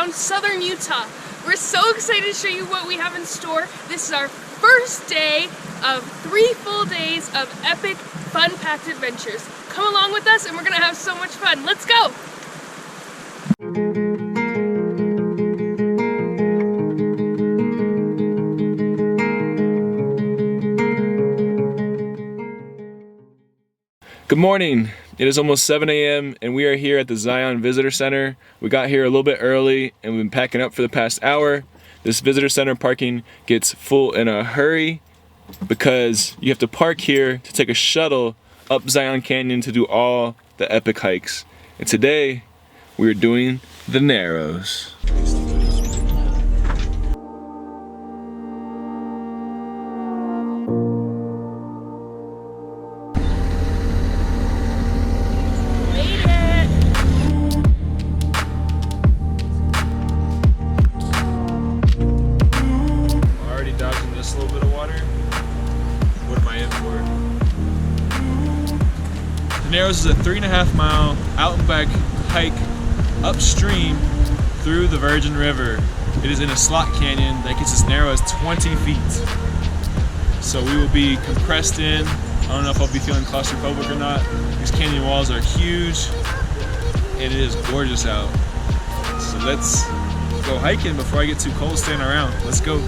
around southern Utah. We're so excited to show you what we have in store. This is our first day of 3 full days of epic, fun-packed adventures. Come along with us and we're gonna have so much fun. Let's go! Good morning. It is almost 7 a.m. and we are here at the Zion Visitor Center. We got here a little bit early and we've been packing up for the past hour. This visitor center parking gets full in a hurry because you have to park here to take a shuttle up Zion Canyon to do all the epic hikes. And today we are doing the Narrows. The Narrows is a 3.5 mile out and back hike upstream through the Virgin River. It is in a slot canyon that gets as narrow as 20 feet. So we will be compressed in. I don't know if I'll be feeling claustrophobic or not. These canyon walls are huge and it is gorgeous out. So let's go hiking before I get too cold standing around. Let's go.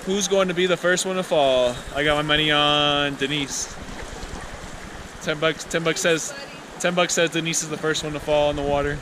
Who's going to be the first one to fall? I got my money on Denise. 10 bucks. 10 bucks says Denise is the first one to fall in the water.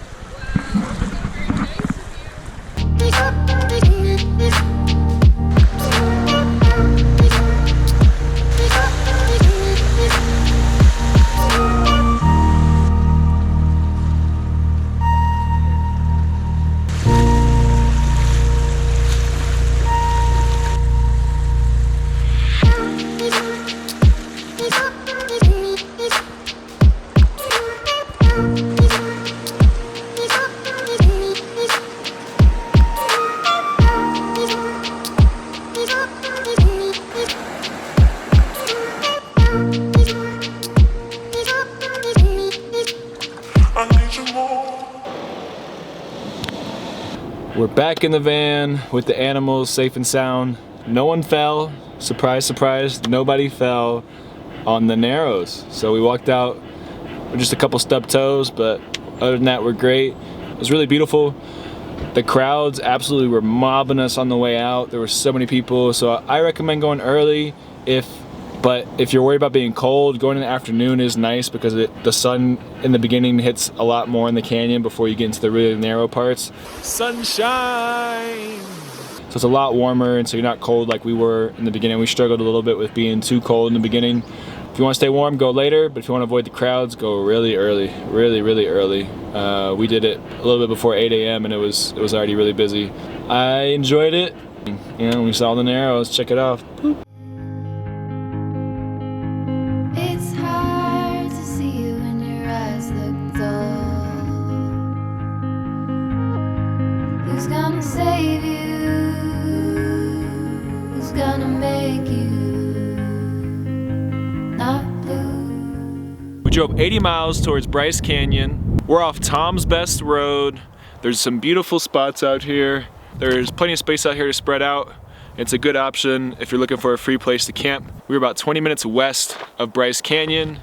We're back in the van with the animals safe and sound. No one fell. Surprise, surprise, nobody fell on the Narrows. So we walked out with just a couple stubbed toes, but other than that, we're great. It was really beautiful. The crowds absolutely were mobbing us on the way out. There were so many people, so I recommend going early but if you're worried about being cold, going in the afternoon is nice because the sun in the beginning hits a lot more in the canyon before you get into the really narrow parts. Sunshine! So it's a lot warmer and so you're not cold like we were in the beginning. We struggled a little bit with being too cold in the beginning. If you want to stay warm, go later, but if you want to avoid the crowds, go really early, really early. We did it a little bit before 8 a.m. and it was already really busy. I enjoyed it. You know, we saw the Narrows, check it out. Boop. Who's gonna save you? Who's gonna make you not blue? We drove 80 miles towards Bryce Canyon. We're off Tom's Best Road. There's some beautiful spots out here. There's plenty of space out here to spread out. It's a good option if you're looking for a free place to camp. We're about 20 minutes west of Bryce Canyon.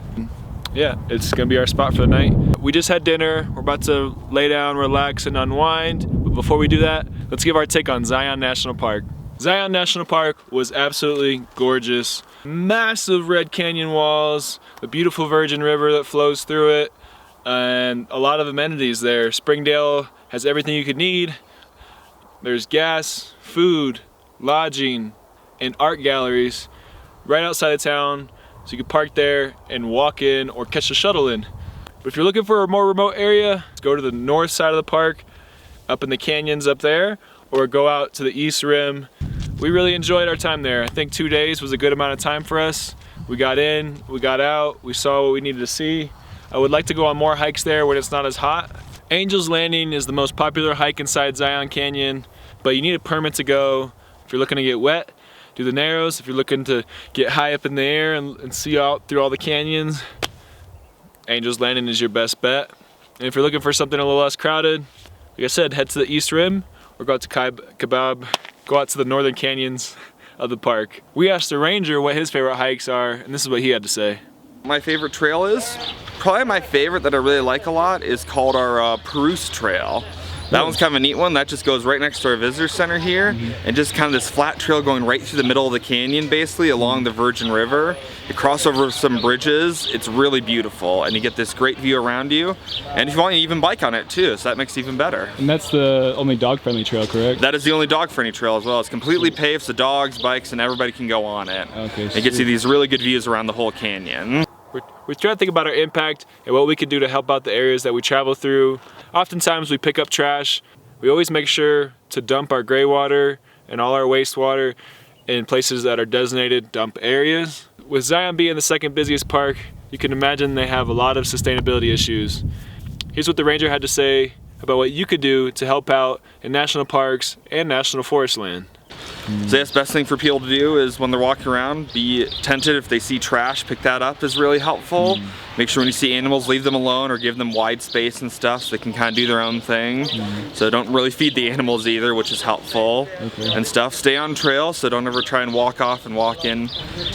Yeah, it's gonna be our spot for the night. We just had dinner. We're about to lay down, relax, and unwind. But before we do that, let's give our take on Zion National Park. Zion National Park was absolutely gorgeous. Massive red canyon walls, the beautiful Virgin River that flows through it, and a lot of amenities there. Springdale has everything you could need. There's gas, food, lodging, and art galleries right outside of town. So you can park there and walk in or catch the shuttle in. But if you're looking for a more remote area, go to the north side of the park, up in the canyons up there, or go out to the east rim we really enjoyed our time there. I think 2 days was a good amount of time for us. We got in, we got out, we saw what we needed to see. I would like to go on more hikes there when it's not as hot. Angel's Landing is the most popular hike inside Zion Canyon, but you need a permit to go. If you're looking to get wet, do the Narrows. If you're looking to get high up in the air and see out through all the canyons, Angel's Landing is your best bet. And if you're looking for something a little less crowded, like I said, head to the East Rim or go out to Kebab, go out to the northern canyons of the park. We asked the ranger what his favorite hikes are, and this is what he had to say. My favorite trail is, probably my favorite that I really like a lot is called our Perouse Trail. That one's kind of a neat one. That just goes right next to our visitor center here, and just kind of this flat trail going right through the middle of the canyon, basically along the Virgin River. You cross over some bridges. It's really beautiful, and you get this great view around you. And if you want, you even bike on it too, so that makes it even better. And that's the only dog-friendly trail, correct? That is the only dog-friendly trail as well. It's completely paved, so dogs, bikes, and everybody can go on it. Okay. It gets you these really good views around the whole canyon. We're trying to think about our impact and what we can do to help out the areas that we travel through. Oftentimes we pick up trash. We always make sure to dump our gray water and all our wastewater in places that are designated dump areas. With Zion being the second busiest park, you can imagine they have a lot of sustainability issues. Here's what the ranger had to say about what you could do to help out in national parks and national forest land. So yes, best thing for people to do is when they're walking around, be attentive. If they see trash, pick that up is really helpful. Make sure when you see animals, leave them alone or give them wide space and stuff so they can kind of do their own thing. So don't really feed the animals either, which is helpful and stuff. Stay on trail, so don't ever try and walk off and walk in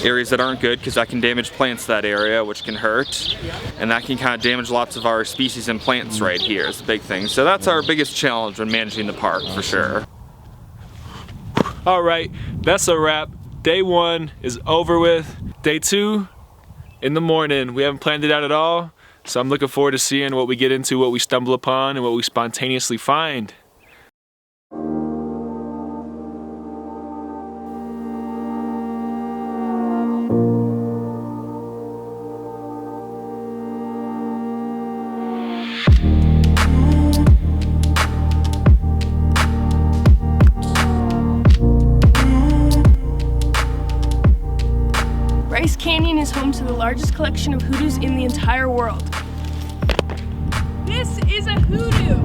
areas that aren't good, because that can damage plants that area, which can hurt. And that can kind of damage lots of our species and plants right here is the big thing. So that's our biggest challenge when managing the park for sure. All right, that's a wrap. Day 1 is over with. Day 2 in the morning. We haven't planned it out at all, so I'm looking forward to seeing what we get into, what we stumble upon, and what we spontaneously find. Bryce Canyon is home to the largest collection of hoodoos in the entire world. This is a hoodoo!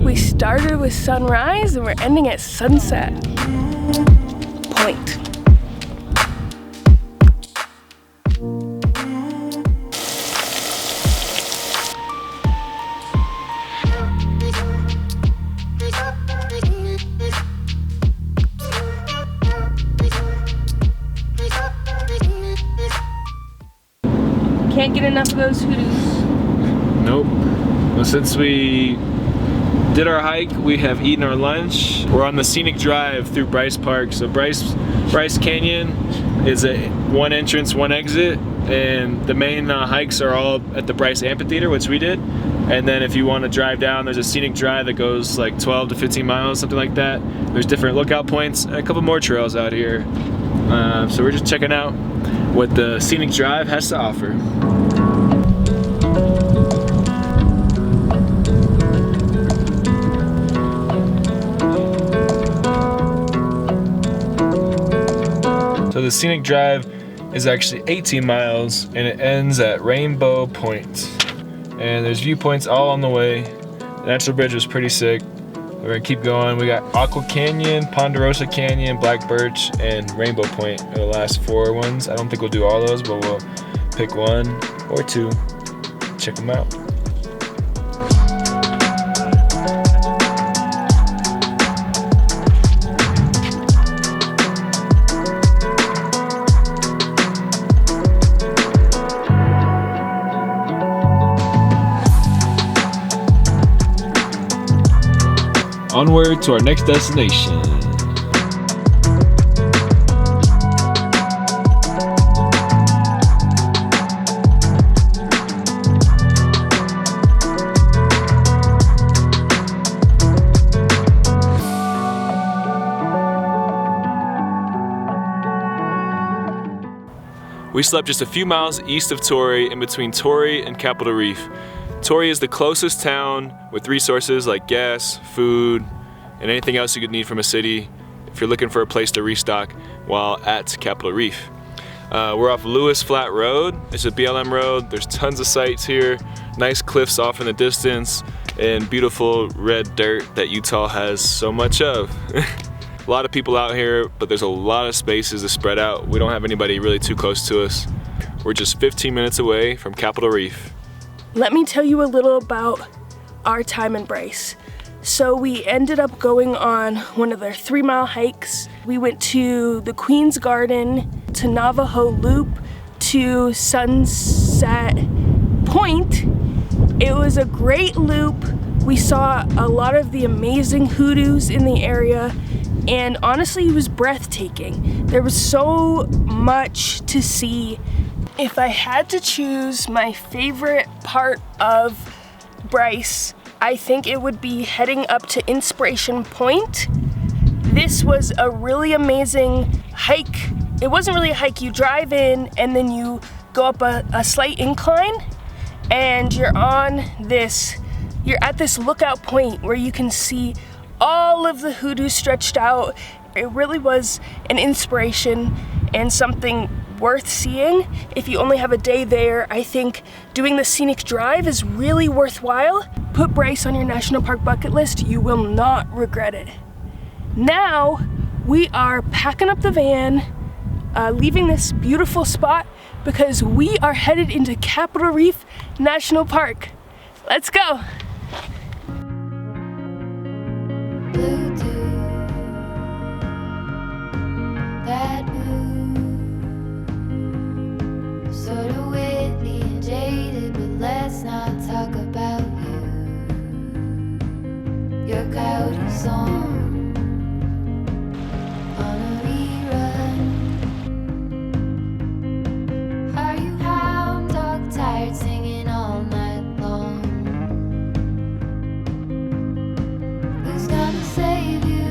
We started with sunrise and we're ending at sunset. Point. Can't get enough of those hoodoos. Nope. Well, since we did our hike, we have eaten our lunch. We're on the Scenic Drive through Bryce Park. So Bryce Canyon is a one entrance, one exit, and the main hikes are all at the Bryce Amphitheater, which we did. And then if you want to drive down, there's a Scenic Drive that goes like 12 to 15 miles, something like that. There's different lookout points and a couple more trails out here. So we're just checking out what the Scenic Drive has to offer. So the Scenic Drive is actually 18 miles and it ends at Rainbow Point. And there's viewpoints all on the way. The natural bridge was pretty sick. We're gonna keep going. We got Aqua Canyon, Ponderosa Canyon, Black Birch, and Rainbow Point are the last 4 ones. I don't think we'll do all those, but we'll pick 1 or 2, check them out. onward to our next destination. We slept just a few miles east of Torrey, in between Torrey and Capitol Reef. Torrey is the closest town with resources like gas, food, and anything else you could need from a city if you're looking for a place to restock while at Capitol Reef. We're off Lewis Flat Road. It's a BLM road. There's tons of sights here, nice cliffs off in the distance, and beautiful red dirt that Utah has so much of. A lot of people out here, but there's a lot of spaces to spread out. We don't have anybody really too close to us. We're just 15 minutes away from Capitol Reef. Let me tell you a little about our time in Bryce. So we ended up going on one of their 3-mile hikes. We went to the Queen's Garden, to Navajo Loop, to Sunset Point. It was a great loop. We saw a lot of the amazing hoodoos in the area, and honestly, it was breathtaking. There was so much to see. If I had to choose my favorite part of Bryce, I think it would be heading up to Inspiration Point. This was a really amazing hike. It wasn't really a hike. You drive in and then you go up a slight incline, and you're at this lookout point where you can see all of the hoodoos stretched out. It really was an inspiration and something worth seeing. If you only have a day there, I think doing the Scenic Drive is really worthwhile. Put Bryce on your national park bucket list. You will not regret it. Now we are packing up the van, leaving this beautiful spot because we are headed into Capitol Reef National Park. Let's go. Blue dew, that moon, sort of witty and jaded, but let's not talk about you. Your coyote song on a rerun. Are you hound dog tired, singing all night long? Who's gonna save you?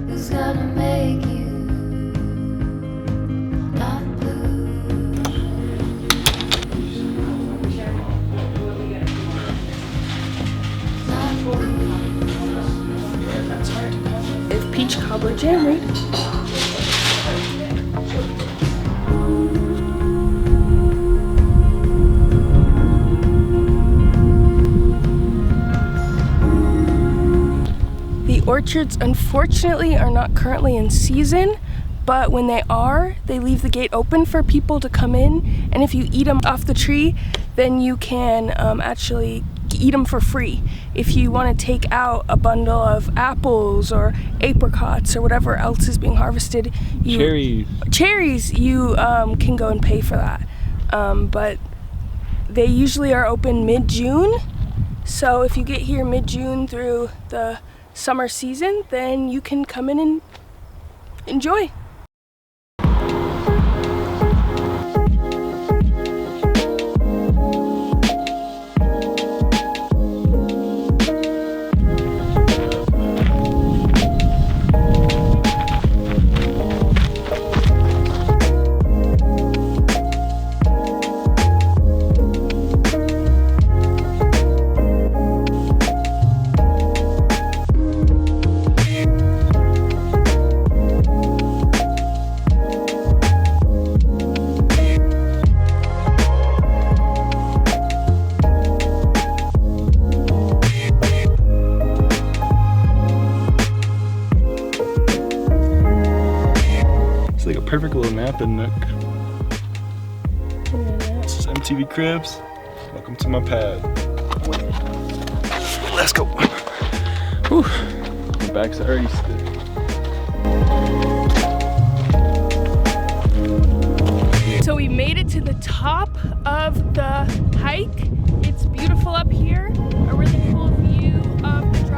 Who's gonna make you not blue? Not blue. It's peach cobbler jam, right? Orchards unfortunately are not currently in season, but when they are, they leave the gate open for people to come in, and if you eat them off the tree, then you can actually eat them for free. If you want to take out a bundle of apples or apricots or whatever else is being harvested, cherries, you can go and pay for that. But they usually are open mid-June, so if you get here mid-June through the summer season, then you can come in and enjoy. Perfect little napping nook. This is MTV Cribs. Welcome to my pad. Let's go. Whew. My back's already stiff. So we made it to the top of the hike. It's beautiful up here. A really cool view of the drive.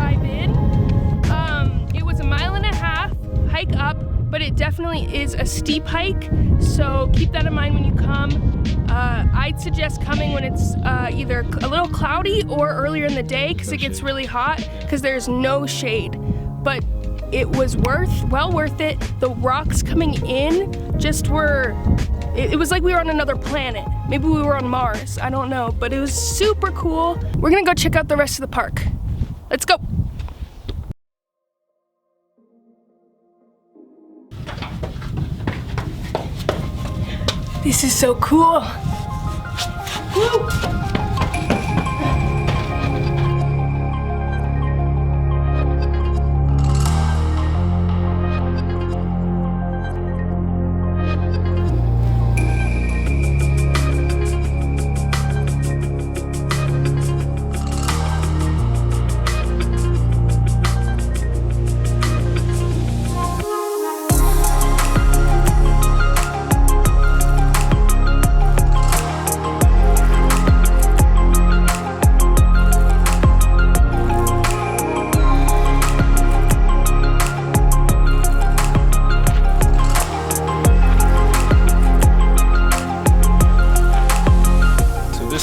but it definitely is a steep hike, so keep that in mind when you come. I'd suggest coming when it's either a little cloudy or earlier in the day, because it gets really hot, because there's no shade. But it was well worth it. The rocks coming in just were, it was like we were on another planet. Maybe we were on Mars, I don't know, but it was super cool. We're gonna go check out the rest of the park. Let's go. This is so cool. Woo!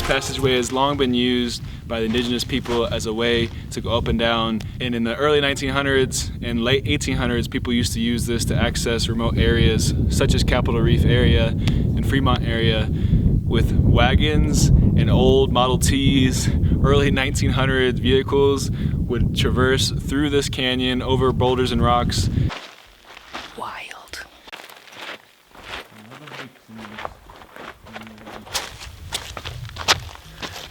passageway has long been used by the indigenous people as a way to go up and down. And in the early 1900s and late 1800s, people used to use this to access remote areas such as Capitol Reef area and Fremont area with wagons and old Model Ts. Early 1900s vehicles would traverse through this canyon over boulders and rocks. Wild.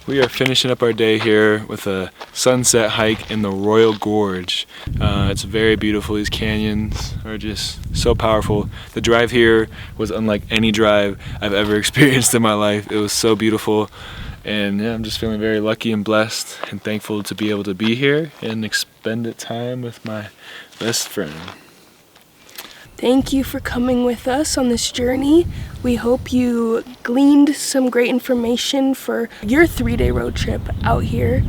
We are finishing up our day here with a sunset hike in the Royal Gorge. It's very beautiful. These canyons are just so powerful. The drive here was unlike any drive I've ever experienced in my life. It was so beautiful, and yeah, I'm just feeling very lucky and blessed and thankful to be able to be here and spend time with my best friend. Thank you for coming with us on this journey. We hope you gleaned some great information for your 3-day road trip out here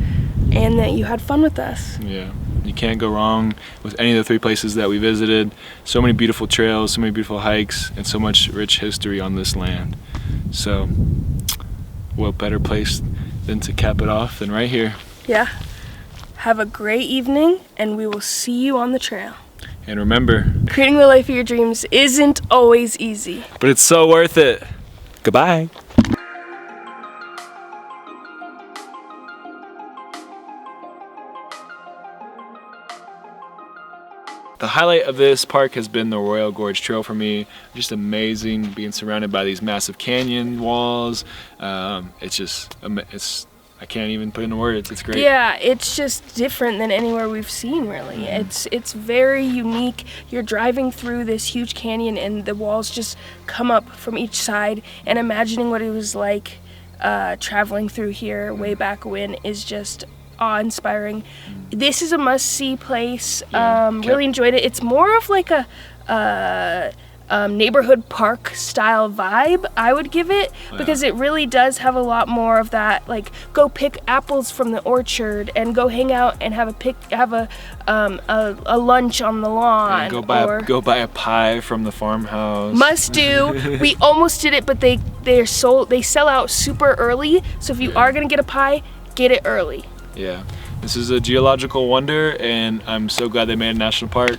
and that you had fun with us. Yeah, you can't go wrong with any of the 3 places that we visited. So many beautiful trails, so many beautiful hikes, and so much rich history on this land. So, what better place than to cap it off than right here? Yeah. Have a great evening, and we will see you on the trail. And remember, creating the life of your dreams isn't always easy, but it's so worth it. Goodbye. The highlight of this park has been the Royal Gorge Trail for me. Just amazing being surrounded by these massive canyon walls. I can't even put into words. It's great. Yeah, it's just different than anywhere we've seen, really. It's very unique. You're driving through this huge canyon and the walls just come up from each side, and imagining what it was like traveling through here way back when is just awe-inspiring. This is a must-see place. Really enjoyed it. It's more of like a neighborhood park style vibe, I would give it, because it really does have a lot more of that, like go pick apples from the orchard and go hang out and have a lunch on the lawn. And go buy a pie from the farmhouse. Must do. We almost did it, but they sell out super early, so if you are gonna get a pie, get it early. Yeah, this is a geological wonder, and I'm so glad they made a national park.